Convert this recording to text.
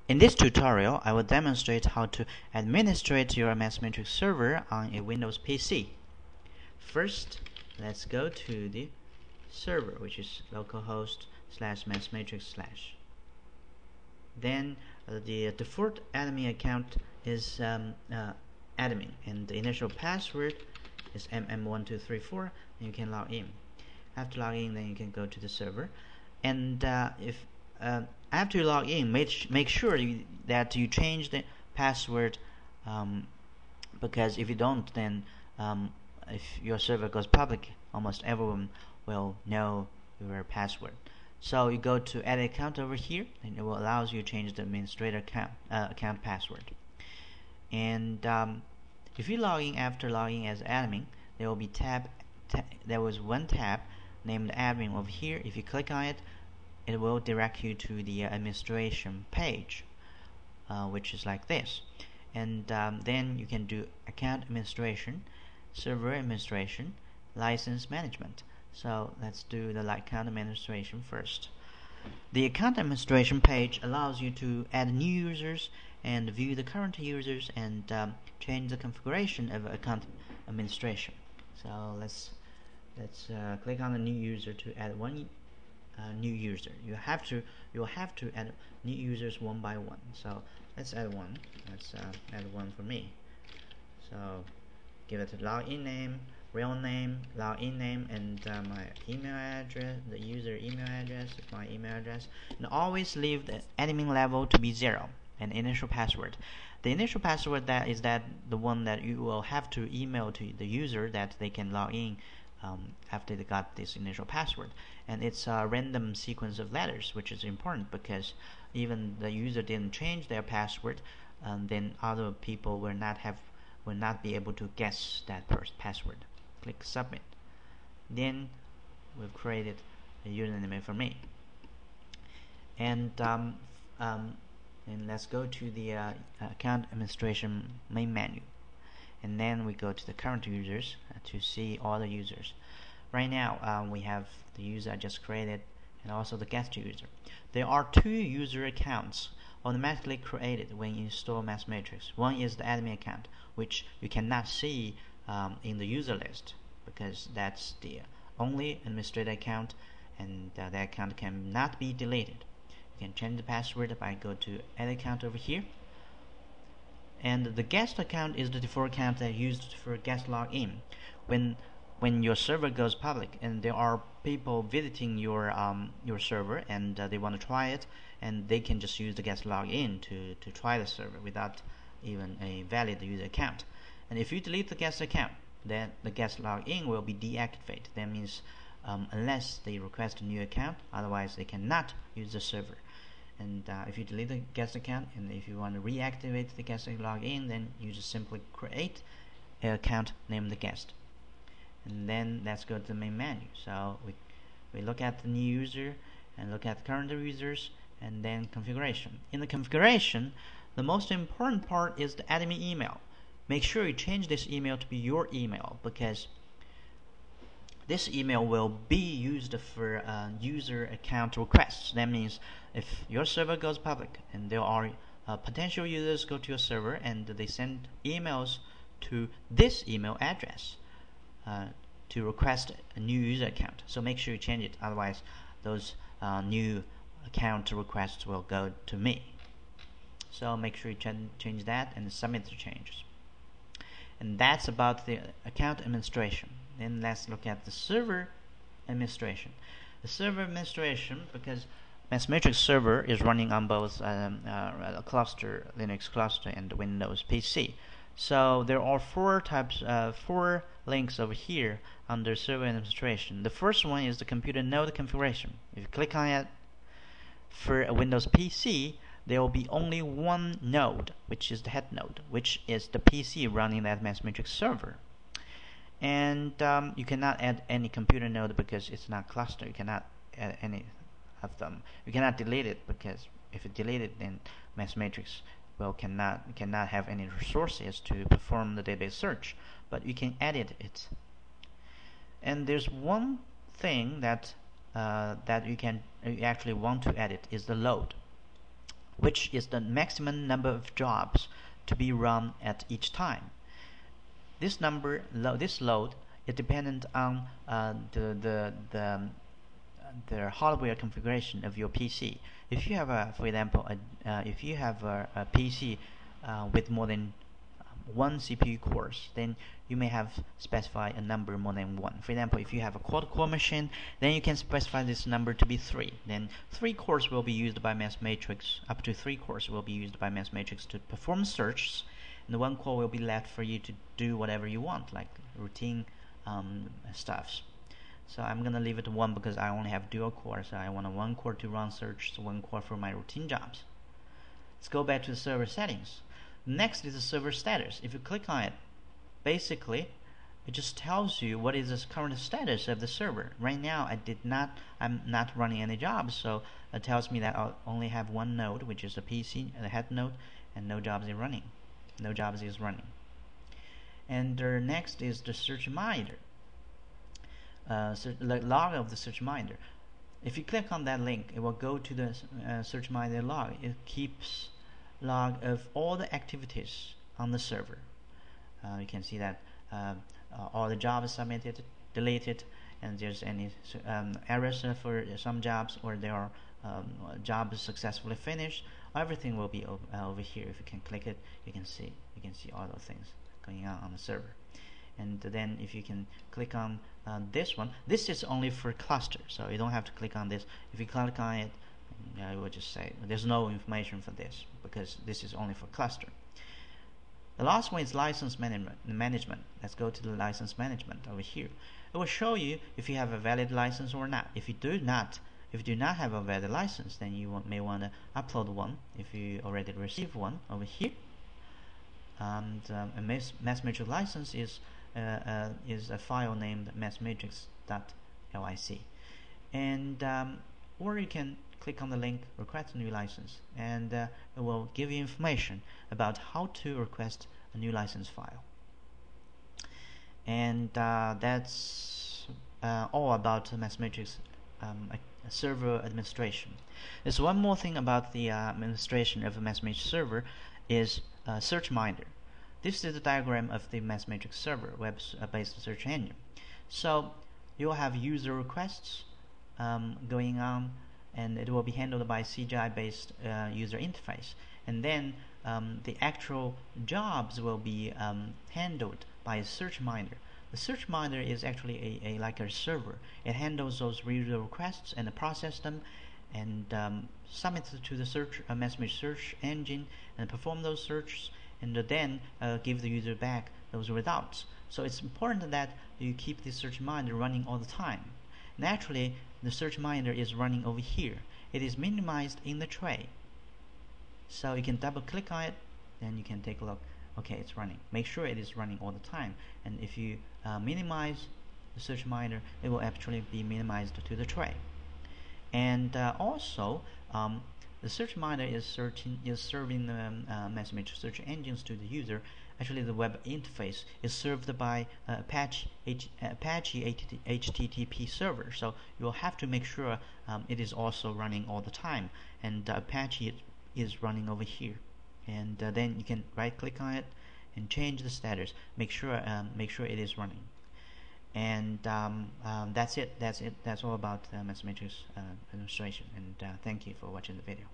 In this tutorial, I will demonstrate how to administrate your MassMatrix server on a Windows PC. First, let's go to the server, which is localhost/massmatrix/. Then the default admin account is admin, and the initial password is mm1234, and you can log in. After logging, then you can go to the server, and after you log in, make sure that you change the password, because if you don't, then if your server goes public, almost everyone will know your password. So you go to Add Account over here, and it will allow you to change the administrator account password. And if you log in after logging as admin, there will be there was one tab named Admin over here. If you click on it, it will direct you to the administration page, which is like this. And then you can do account administration, server administration, license management. So let's do the account administration first. The account administration page allows you to add new users and view the current users and change the configuration of account administration. So let's click on the new user to add one new user. You'll have to add new users one by one. So let's add one. Let's add one for me. So give it a login name, real name, login name, and my email address, the user email address, my email address, and always leave the admin level to be 0 and initial password. The initial password is the one that you will have to email to the user that they can log in after they got this initial password, and it's a random sequence of letters, which is important because even the user didn't change their password, then other people will not be able to guess that password. Click submit. Then we've created a username for me, and let's go to the account administration main menu. And then we go to the current users to see all the users. Right now we have the user I just created and also the guest user. There are two user accounts automatically created when you install MassMatrix. One is the admin account, which you cannot see in the user list because that's the only administrator account, and that account cannot be deleted. You can change the password by go to Add Account over here. And the guest account is the default account that used for guest login. When your server goes public and there are people visiting your server and they want to try it, and they can just use the guest login to try the server without even a valid user account. And if you delete the guest account, then the guest login will be deactivated. That means unless they request a new account, otherwise they cannot use the server. And if you delete the guest account, and if you want to reactivate the guest login, then you just simply create an account named the guest. And then let's go to the main menu. So we look at the new user and look at current users, and then configuration. In the configuration, the most important part is the admin email. Make sure you change this email to be your email, because this email will be used for user account requests. That means if your server goes public and there are potential users go to your server and they send emails to this email address to request a new user account. So make sure you change it, otherwise those new account requests will go to me. So make sure you change that and submit the changes. And that's about the account administration. Then let's look at the server administration. The server administration,6because MassMatrix server is running on both cluster, Linux cluster, and Windows PC. So there are four links over here under server administration. The first one is the computer node configuration. If you click on it, for a Windows PC, there will be only one node, which is the head node, which is the PC running that MassMatrix server. And you cannot add any computer node because it's not cluster. You cannot add any of them. You cannot delete it, because if you delete it, then MassMatrix cannot have any resources to perform the database search. But you can edit it. And there's one thing that you actually want to edit is the load. which is the maximum number of jobs to be run at each time. This load is dependent on the hardware configuration of your PC. If you have for example, if you have a PC with more than one CPU cores, then you may have specified a number more than one. For example, if you have a quad-core machine, then you can specify this number to be 3. Then 3 cores will be used by MassMatrix. Up to 3 cores will be used by MassMatrix to perform searches, and the 1 core will be left for you to do whatever you want, like routine stuffs. So I'm gonna leave it 1 because I only have dual core, so I want a 1 core to run search, 1 core for my routine jobs. Let's go back to the server settings. Next is the server status. If you click on it, basically it just tells you what is the current status of the server. Right now I'm not running any jobs, so it tells me that I'll only have one node, which is a PC, the head node, and no jobs is running. And next is the search reminder. The log of the search reminder. If you click on that link, it will go to the search reminder log. It keeps log of all the activities on the server. You can see that all the jobs submitted, deleted, and there's any errors for some jobs, or there are jobs successfully finished. Everything will be over here. If you can click it, you can see all those things going on the server. And then if you can click on this one, this is only for cluster, so you don't have to click on this. If you click on it, I will just say there's no information for this because this is only for cluster. The last one is license management. Let's go to the license management over here. It will show you if you have a valid license or not. If you do not have a valid license, then you may want to upload one if you already received one over here. And a MassMatrix license is a file named massmatrix.lic, and or you can click on the link request a new license, and it will give you information about how to request a new license file. And that's all about MassMatrix server administration. There's one more thing about the administration of a MassMatrix server is search reminder. This is the diagram of the MassMatrix server, web-based search engine. So you will have user requests going on, and it will be handled by CGI-based user interface. And then the actual jobs will be handled by a search reminder. The search reminder is actually like a server. It handles those user requests and process them, and submit to the MassMatrix search engine and perform those searches, and then give the user back those results. So it's important that you keep this search reminder running all the time. Naturally, the search reminder is running over here. It is minimized in the tray. So you can double click on it, then you can take a look. Okay, it's running. Make sure it is running all the time. And if you minimize the search reminder, it will actually be minimized to the tray. And also, the search reminder is serving the MassMatrix search engines to the user. Actually, the web interface is served by Apache HTTP server. So you will have to make sure it is also running all the time. And Apache is running over here. And then you can right-click on it and change the status. Make sure it is running. And that's it. That's all about MassMatrix administration. And thank you for watching the video.